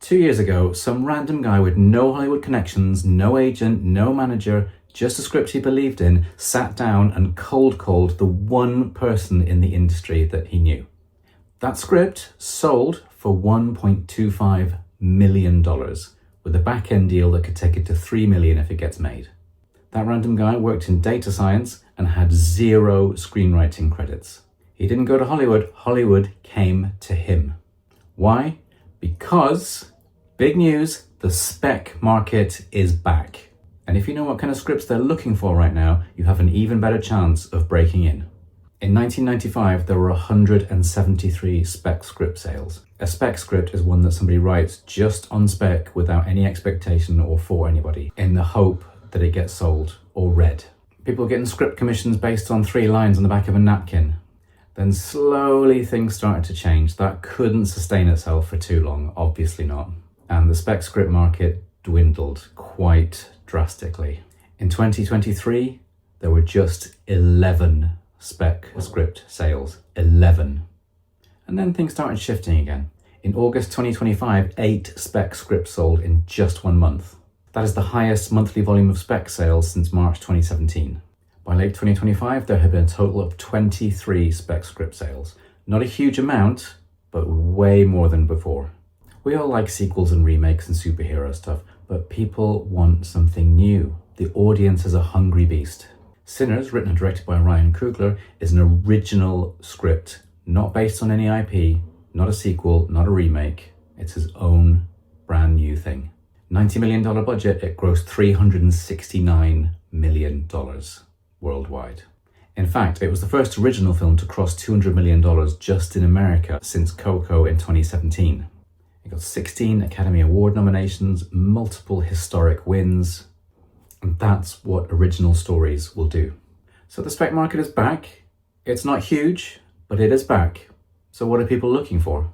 2 years ago, some random guy with no Hollywood connections, no agent, no manager, just a script he believed in, sat down and cold called the one person in the industry that he knew. That script sold for $1.25 million, with a back-end deal that could take it to $3 million if it gets made. That random guy worked in data science and had 0 screenwriting credits. He didn't go to Hollywood, Hollywood came to him. Why? Because, big news, the spec market is back. And if you know what kind of scripts they're looking for right now, you have an even better chance of breaking in. In 1995, there were 173 spec script sales. A spec script is one that somebody writes just on spec without any expectation or for anybody, in the hope that it gets sold or read. People getting script commissions based on 3 lines on the back of a napkin. Then slowly things started to change. That couldn't sustain itself for too long, obviously not. And the spec script market dwindled quite drastically. In 2023, there were just 11 spec script sales. 11. And then things started shifting again. In August 2025, 8 spec scripts sold in just 1 month. That is the highest monthly volume of spec sales since March 2017. By late 2025, there had been a total of 23 spec script sales. Not a huge amount, but way more than before. We all like sequels and remakes and superhero stuff, but people want something new. The audience is a hungry beast. Sinners, written and directed by Ryan Coogler, is an original script, not based on any IP, not a sequel, not a remake. It's his own brand new thing. $90 million budget, it grossed $369 million worldwide. In fact, it was the first original film to cross $200 million just in America since Coco in 2017. It got 16 Academy Award nominations, multiple historic wins, and that's what original stories will do. So the spec market is back. It's not huge, but it is back. So what are people looking for?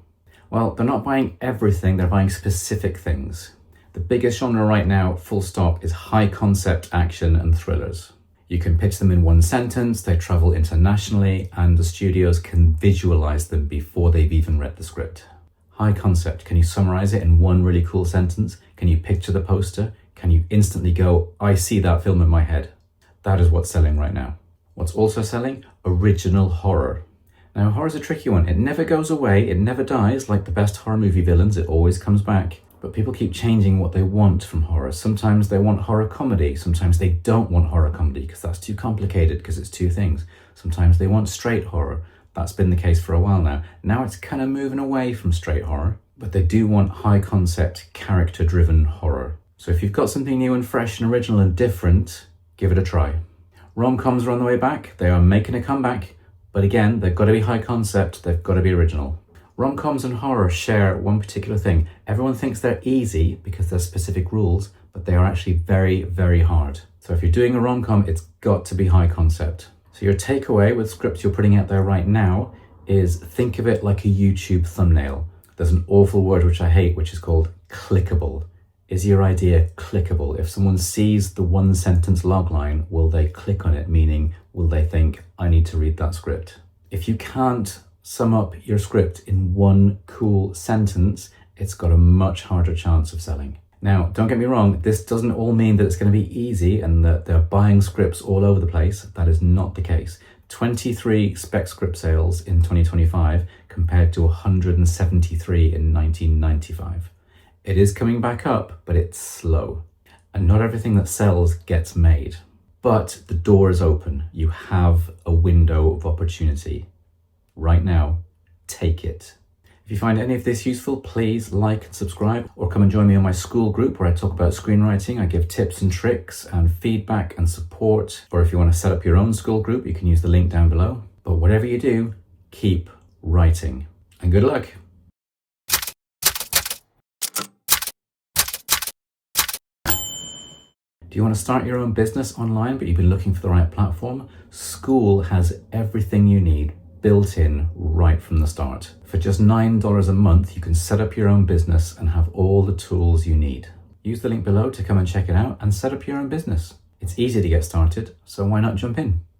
Well, they're not buying everything, they're buying specific things. The biggest genre right now, full stop, is high concept action and thrillers. You can pitch them in 1 sentence, they travel internationally, and the studios can visualize them before they've even read the script. High concept, can you summarize it in 1 really cool sentence? Can you picture the poster? Can you instantly go, I see that film in my head? That is what's selling right now. What's also selling? Original horror. Now, horror's a tricky one. It never goes away, it never dies, like the best horror movie villains, it always comes back. But people keep changing what they want from horror. Sometimes they want horror comedy. Sometimes they don't want horror comedy because that's too complicated because it's 2 things. Sometimes they want straight horror. That's been the case for a while now. Now it's kind of moving away from straight horror, but they do want high concept, character driven horror. So if you've got something new and fresh and original and different, give it a try. Rom-coms are on the way back. They are making a comeback, but again, they've got to be high concept. They've got to be original. Rom-coms and horror share one particular thing. Everyone thinks they're easy because there's specific rules, but they are actually very, very hard. So if you're doing a rom-com, it's got to be high concept. So your takeaway with scripts you're putting out there right now is think of it like a YouTube thumbnail. There's an awful word which I hate, which is called clickable. Is your idea clickable? If someone sees the 1 sentence logline, will they click on it? Meaning, will they think, I need to read that script? If you can't sum up your script in 1 cool sentence, it's got a much harder chance of selling. Now, don't get me wrong, this doesn't all mean that it's going to be easy and that they're buying scripts all over the place. That is not the case. 23 spec script sales in 2025 compared to 173 in 1995. It is coming back up, but it's slow. And not everything that sells gets made. But the door is open. You have a window of opportunity. Right now, take it. If you find any of this useful, please like and subscribe, or come and join me on my school group where I talk about screenwriting. I give tips and tricks and feedback and support. Or if you want to set up your own school group, you can use the link down below. But whatever you do, keep writing. And good luck. Do you want to start your own business online, but you've been looking for the right platform? School has everything you need built in right from the start. For just $9 a month, you can set up your own business and have all the tools you need. Use the link below to come and check it out and set up your own business. It's easy to get started, so why not jump in?